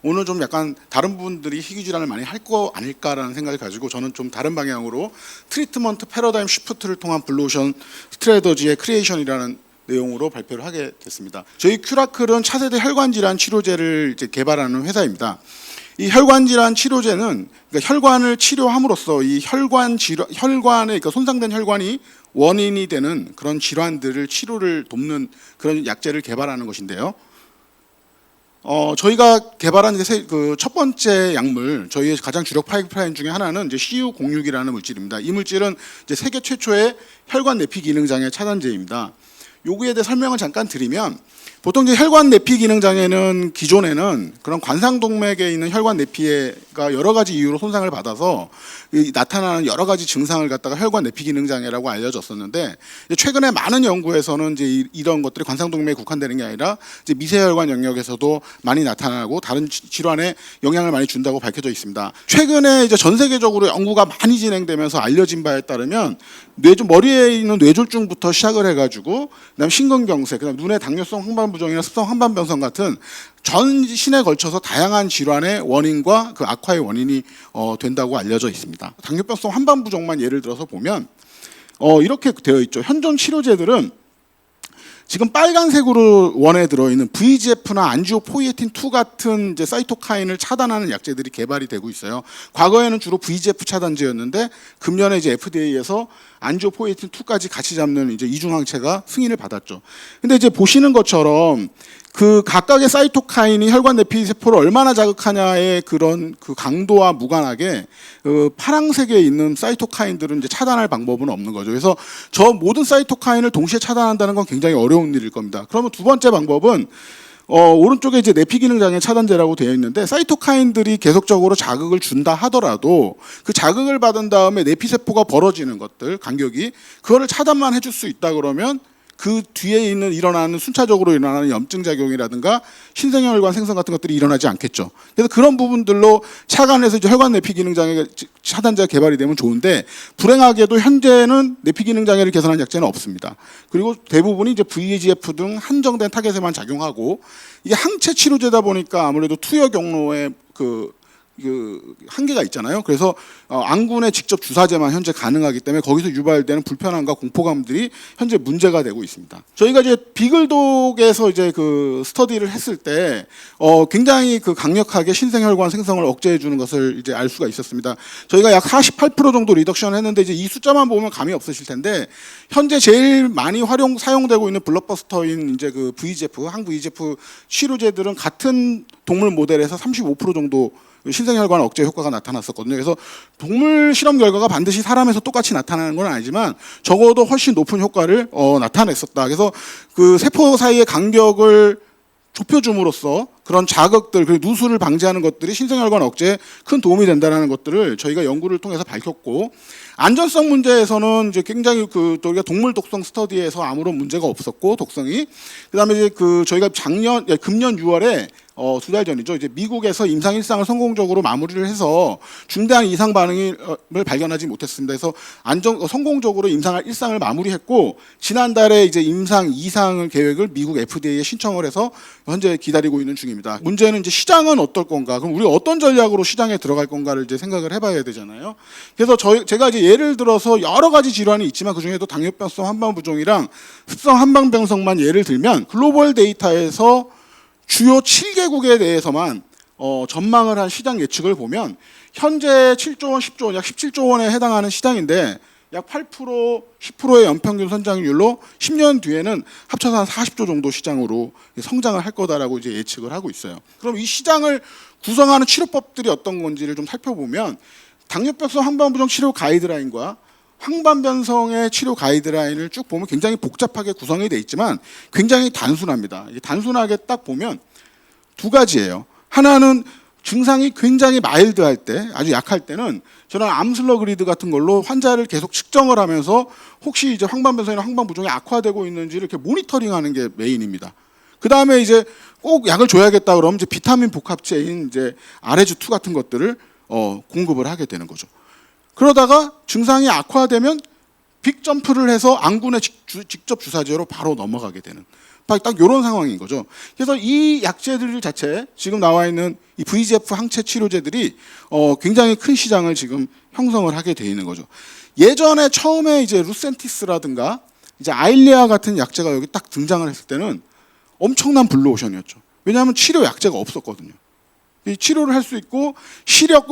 오늘 좀 약간 다른 분들이 희귀질환을 많이 할 거 아닐까라는 생각을 가지고 저는 좀 다른 방향으로 트리트먼트 패러다임 시프트를 통한 블루오션 스트레더지의 크리에이션이라는 내용으로 발표를 하게 됐습니다. 저희 큐라클은 차세대 혈관질환 치료제를 이제 개발하는 회사입니다. 이 혈관질환 치료제는 그러니까 혈관을 치료함으로써 이 혈관에 그러니까 손상된 혈관이 원인이 되는 그런 질환들을 치료를 돕는 그런 약제를 개발하는 것인데요. 저희가 개발한 그 첫 번째 약물, 저희의 가장 주력 파이프라인 중에 하나는 이제 CU06이라는 물질입니다. 이 물질은 이제 세계 최초의 혈관 내피 기능 장애 차단제입니다. 요구에 대해 설명을 잠깐 드리면, 보통 이제 혈관 내피 기능 장애는 기존에는 그런 관상동맥에 있는 혈관 내피가 여러 가지 이유로 손상을 받아서 나타나는 여러 가지 증상을 갖다가 혈관 내피 기능 장애라고 알려졌었는데, 최근에 많은 연구에서는 이제 이런 것들이 관상동맥에 국한되는 게 아니라 이제 미세혈관 영역에서도 많이 나타나고 다른 질환에 영향을 많이 준다고 밝혀져 있습니다. 최근에 이제 전 세계적으로 연구가 많이 진행되면서 알려진 바에 따르면 머리에 있는 뇌졸중부터 시작을 해가지고 그다음 심근경색, 그다음 눈의 당뇨성 황반부종이나 습성 황반변성 같은 전신에 걸쳐서 다양한 질환의 원인과 그 악화의 원인이 된다고 알려져 있습니다. 당뇨병성 황반부종만 예를 들어서 보면 이렇게 되어 있죠. 현존 치료제들은 지금 빨간색으로 원에 들어있는 VEGF나 안지오포이에틴2 같은 이제 사이토카인을 차단하는 약제들이 개발이 되고 있어요. 과거에는 주로 VEGF 차단제였는데 금년에 이제 FDA에서 안지오포이에틴2까지 같이 잡는 이제 이중항체가 승인을 받았죠. 근데 이제 보시는 것처럼 그 각각의 사이토카인이 혈관 내피 세포를 얼마나 자극하냐의 그런 그 강도와 무관하게 그 파란색에 있는 사이토카인들은 이제 차단할 방법은 없는 거죠. 그래서 저 모든 사이토카인을 동시에 차단한다는 건 굉장히 어려운 일일 겁니다. 그러면 두 번째 방법은 오른쪽에 이제 내피 기능 장애 차단제라고 되어 있는데, 사이토카인들이 계속적으로 자극을 준다 하더라도 그 자극을 받은 다음에 내피 세포가 벌어지는 것들, 간격이 그거를 차단만 해줄 수 있다 그러면 그 뒤에 일어나는 순차적으로 일어나는 염증 작용이라든가 신생혈관 생성 같은 것들이 일어나지 않겠죠. 그래서 그런 부분들로 차단해서 이제 혈관 내피 기능 장애 차단제가 개발이 되면 좋은데, 불행하게도 현재는 내피 기능 장애를 개선한 약제는 없습니다. 그리고 대부분이 이제 VEGF 등 한정된 타겟에만 작용하고, 이게 항체 치료제다 보니까 아무래도 투여 경로에 그 한계가 있잖아요. 그래서 안군에 직접 주사제만 현재 가능하기 때문에 거기서 유발되는 불편함과 공포감들이 현재 문제가 되고 있습니다. 저희가 이제 비글독에서 이제 그 스터디를 했을 때 굉장히 그 강력하게 신생혈관 생성을 억제해 주는 것을 이제 알 수가 있었습니다. 저희가 약 48% 정도 리덕션을 했는데, 이제 이 숫자만 보면 감이 없으실 텐데, 현재 제일 많이 사용되고 있는 블록버스터인 이제 그 VEGF, 항VEGF 치료제들은 같은 동물 모델에서 35% 정도 신생혈관 억제 효과가 나타났었거든요. 그래서 동물 실험 결과가 반드시 사람에서 똑같이 나타나는 건 아니지만 적어도 훨씬 높은 효과를 나타냈었다. 그래서 그 세포 사이의 간격을 좁혀줌으로써 그런 자극들, 그리고 누수를 방지하는 것들이 신생혈관 억제에 큰 도움이 된다는 것들을 저희가 연구를 통해서 밝혔고, 안전성 문제에서는 이제 굉장히 또 우리가 동물 독성 스터디에서 아무런 문제가 없었고, 독성이. 그다음에 이제 저희가 금년 6월에 2달 전이죠. 이제 미국에서 임상 1상을 성공적으로 마무리를 해서 중대한 이상 반응을 발견하지 못했습니다. 그래서 성공적으로 임상 1상을 마무리했고, 지난달에 이제 임상 2상 계획을 미국 FDA에 신청을 해서 현재 기다리고 있는 중입니다. 문제는 이제 시장은 어떨 건가? 그럼 우리가 어떤 전략으로 시장에 들어갈 건가를 이제 생각을 해봐야 되잖아요. 그래서 제가 이제 예를 들어서 여러 가지 질환이 있지만 그 중에도 당뇨병성 한반부종이랑 습성 한방병성만 예를 들면, 글로벌 데이터에서 주요 7개국에 대해서만 전망을 한 시장 예측을 보면 현재 7조 원, 10조 원, 약 17조 원에 해당하는 시장인데, 약 8%, 10%의 연평균 성장률로 10년 뒤에는 합쳐서 한 40조 정도 시장으로 성장을 할 거다라고 이제 예측을 하고 있어요. 그럼 이 시장을 구성하는 치료법들이 어떤 건지를 좀 살펴보면, 당뇨병성 한반부종 치료 가이드라인과 황반변성의 치료 가이드라인을 쭉 보면 굉장히 복잡하게 구성이 되어 있지만 굉장히 단순합니다. 단순하게 딱 보면 두 가지예요. 하나는 증상이 굉장히 마일드할 때, 아주 약할 때는 저는 암슬러 그리드 같은 걸로 환자를 계속 측정을 하면서 혹시 이제 황반변성이나 황반부종이 악화되고 있는지를 이렇게 모니터링하는 게 메인입니다. 그 다음에 이제 꼭 약을 줘야겠다 그러면 이제 비타민 복합제인 이제 아레주2 같은 것들을 공급을 하게 되는 거죠. 그러다가 증상이 악화되면 빅 점프를 해서 안군의 직접 주사제로 바로 넘어가게 되는 딱 이런 상황인 거죠. 그래서 이 약제들 자체 지금 나와 있는 이 VEGF 항체 치료제들이 굉장히 큰 시장을 지금 형성을 하게 돼 있는 거죠. 예전에 처음에 이제 루센티스라든가 이제 아일레아 같은 약제가 여기 딱 등장을 했을 때는 엄청난 블루오션이었죠. 왜냐하면 치료 약제가 없었거든요. 이 치료를 할 수 있고 시력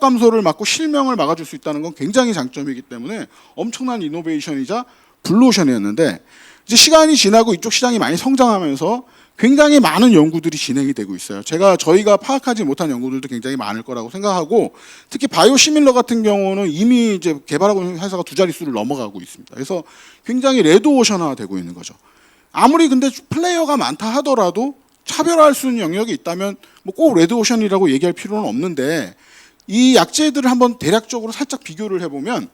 감소를 막고 실명을 막아줄 수 있다는 건 굉장히 장점이기 때문에 엄청난 이노베이션이자 블루오션이었는데 이제 시간이 지나고 이쪽 시장이 많이 성장하면서 굉장히 많은 연구들이 진행이 되고 있어요. 저희가 파악하지 못한 연구들도 굉장히 많을 거라고 생각하고 특히 바이오시밀러 같은 경우는 이미 이제 개발하고 있는 회사가 2자릿수를 넘어가고 있습니다. 그래서 굉장히 레드오션화 되고 있는 거죠. 아무리 근데 플레이어가 많다 하더라도 차별화할 수 있는 영역이 있다면 뭐 꼭 레드오션이라고 얘기할 필요는 없는데 이 약제들을 한번 대략적으로 살짝 비교를 해보면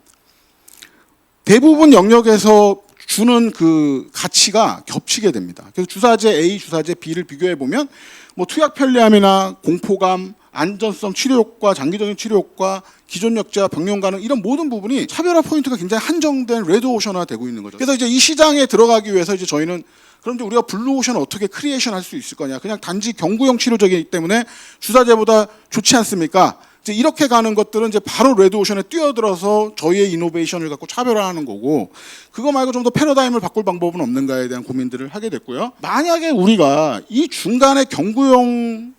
대부분 영역에서 주는 그 가치가 겹치게 됩니다. 그래서 주사제 A, 주사제 B를 비교해 보면 뭐 투약 편리함이나 공포감, 안전성, 치료 효과, 장기적인 치료 효과, 기존 약제와 병용 가능 이런 모든 부분이 차별화 포인트가 굉장히 한정된 레드오션화 되고 있는 거죠. 그래서 이제 이 시장에 들어가기 위해서 이제 저희는 그럼 이제 우리가 블루오션을 어떻게 크리에이션 할 수 있을 거냐? 그냥 단지 경구용 치료제이기 때문에 주사제보다 좋지 않습니까? 이제 이렇게 가는 것들은 이제 바로 레드오션에 뛰어들어서 저희의 이노베이션을 갖고 차별화하는 거고 그거 말고 좀 더 패러다임을 바꿀 방법은 없는가에 대한 고민들을 하게 됐고요. 만약에 우리가 이 중간에 경구용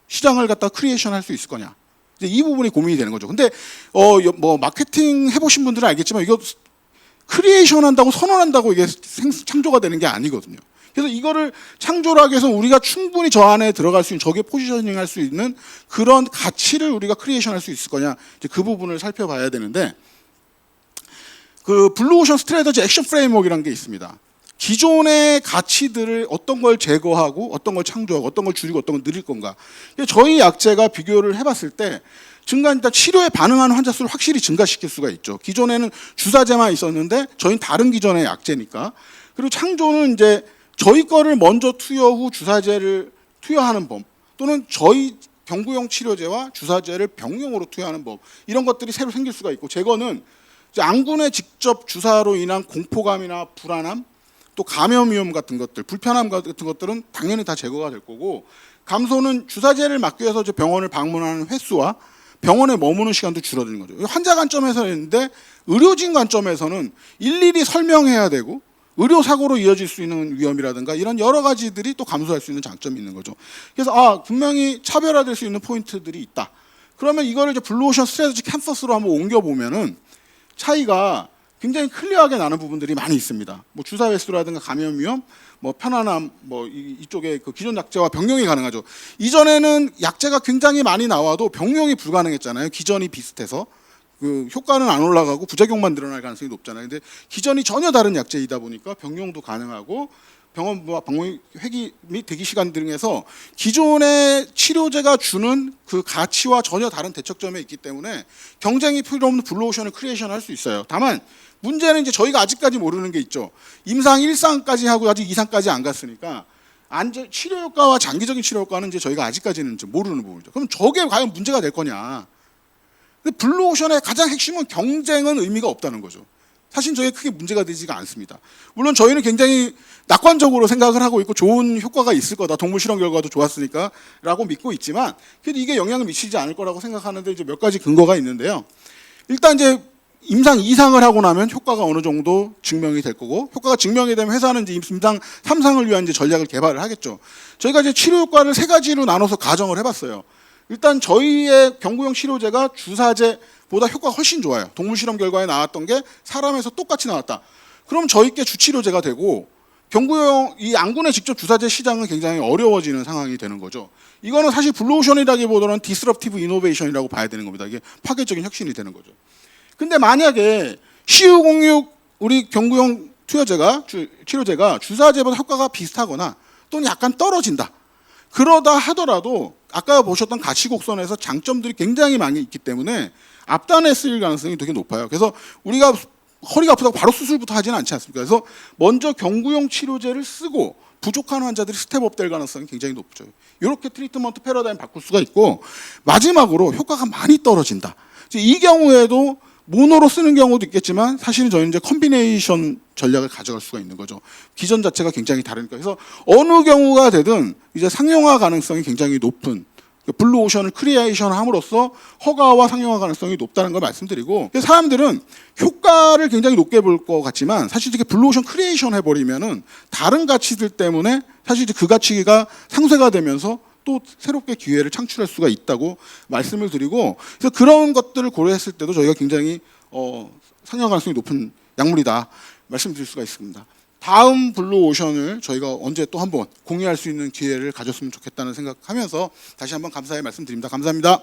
시장을 갖다 크리에이션 할 수 있을 거냐? 이제 이 부분이 고민이 되는 거죠. 근데 뭐 마케팅 해보신 분들은 알겠지만 이거 크리에이션 한다고 선언한다고 이게 창조가 되는 게 아니거든요. 그래서 이거를 창조를 하기 위해서 우리가 충분히 저 안에 들어갈 수 있는 저게 포지셔닝 할 수 있는 그런 가치를 우리가 크리에이션 할 수 있을 거냐 이제 그 부분을 살펴봐야 되는데 그 블루오션 스트래터지 액션 프레임워크라는 게 있습니다. 기존의 가치들을 어떤 걸 제거하고 어떤 걸 창조하고 어떤 걸 줄이고 어떤 걸 늘릴 건가. 저희 약제가 비교를 해봤을 때 일단 치료에 반응하는 환자 수를 확실히 증가시킬 수가 있죠. 기존에는 주사제만 있었는데 저희는 다른 기존의 약제니까. 그리고 창조는 이제 저희 거를 먼저 투여 후 주사제를 투여하는 법 또는 저희 경구용 치료제와 주사제를 병용으로 투여하는 법 이런 것들이 새로 생길 수가 있고 제거는 이제 안군의 직접 주사로 인한 공포감이나 불안함 또 감염 위험 같은 것들 불편함 같은 것들은 당연히 다 제거가 될 거고 감소는 주사제를 막기 위해서 이제 병원을 방문하는 횟수와 병원에 머무는 시간도 줄어드는 거죠. 환자 관점에서는 있는데 의료진 관점에서는 일일이 설명해야 되고 의료 사고로 이어질 수 있는 위험이라든가 이런 여러 가지들이 또 감소할 수 있는 장점이 있는 거죠. 그래서 분명히 차별화될 수 있는 포인트들이 있다. 그러면 이거를 이제 블루오션 스트래티지 캔버스로 한번 옮겨 보면은 차이가 굉장히 클리어하게 나는 부분들이 많이 있습니다. 뭐 주사 횟수라든가 감염 위험, 뭐 편안함, 뭐 이쪽에 그 기존 약제와 병용이 가능하죠. 이전에는 약제가 굉장히 많이 나와도 병용이 불가능했잖아요. 기전이 비슷해서 그 효과는 안 올라가고 부작용만 늘어날 가능성이 높잖아요. 근데 기전이 전혀 다른 약제이다 보니까 병용도 가능하고 병원 방문 회기 및 대기 시간 등에서 기존의 치료제가 주는 그 가치와 전혀 다른 대척점에 있기 때문에 경쟁이 필요 없는 블루오션을 크리에이션 할 수 있어요. 다만 문제는 이제 저희가 아직까지 모르는 게 있죠. 임상 1상까지 하고 아직 2상까지 안 갔으니까 치료 효과와 장기적인 치료 효과는 이제 저희가 아직까지는 모르는 부분이죠. 그럼 저게 과연 문제가 될 거냐? 근데 블루오션의 가장 핵심은 경쟁은 의미가 없다는 거죠. 사실 저희에 크게 문제가 되지가 않습니다. 물론 저희는 굉장히 낙관적으로 생각을 하고 있고 좋은 효과가 있을 거다. 동물 실험 결과도 좋았으니까 라고 믿고 있지만 그래도 이게 영향을 미치지 않을 거라고 생각하는데 이제 몇 가지 근거가 있는데요. 일단 이제 임상 2상을 하고 나면 효과가 어느 정도 증명이 될 거고 효과가 증명이 되면 회사는 이제 임상 3상을 위한 이제 전략을 개발을 하겠죠. 저희가 이제 치료 효과를 3가지로 나눠서 가정을 해봤어요. 일단 저희의 경구용 치료제가 주사제보다 효과가 훨씬 좋아요. 동물 실험 결과에 나왔던 게 사람에서 똑같이 나왔다. 그럼 저희께 주치료제가 되고 경구용 이 안군의 직접 주사제 시장은 굉장히 어려워지는 상황이 되는 거죠. 이거는 사실 블루오션이라기보다는 디스럽티브 이노베이션이라고 봐야 되는 겁니다. 이게 파괴적인 혁신이 되는 거죠. 근데 만약에 CU06 우리 경구용 치료제가 주사제보다 효과가 비슷하거나 또는 약간 떨어진다. 그러다 하더라도 아까 보셨던 가치 곡선에서 장점들이 굉장히 많이 있기 때문에 앞단에 쓰일 가능성이 되게 높아요. 그래서 우리가 허리가 아프다고 바로 수술부터 하지는 않지 않습니까? 그래서 먼저 경구용 치료제를 쓰고 부족한 환자들이 스텝업 될 가능성이 굉장히 높죠. 이렇게 트리트먼트 패러다임 바꿀 수가 있고 마지막으로 효과가 많이 떨어진다. 이 경우에도 모노로 쓰는 경우도 있겠지만 사실은 저희는 이제 컨비네이션 전략을 가져갈 수가 있는 거죠. 기전 자체가 굉장히 다르니까. 그래서 어느 경우가 되든 이제 상용화 가능성이 굉장히 높은 블루오션을 크리에이션 함으로써 허가와 상용화 가능성이 높다는 걸 말씀드리고, 사람들은 효과를 굉장히 높게 볼 것 같지만 사실 이렇게 블루오션 크리에이션 해버리면은 다른 가치들 때문에 사실 이제 그 가치가 상쇄가 되면서 또 새롭게 기회를 창출할 수가 있다고 말씀을 드리고, 그래서 그런 것들을 고려했을 때도 저희가 굉장히 상용화 가능성이 높은 약물이다 말씀드릴 수가 있습니다. 다음 블루오션을 저희가 언제 또 한번 공유할 수 있는 기회를 가졌으면 좋겠다는 생각하면서 다시 한번 감사의 말씀드립니다. 감사합니다.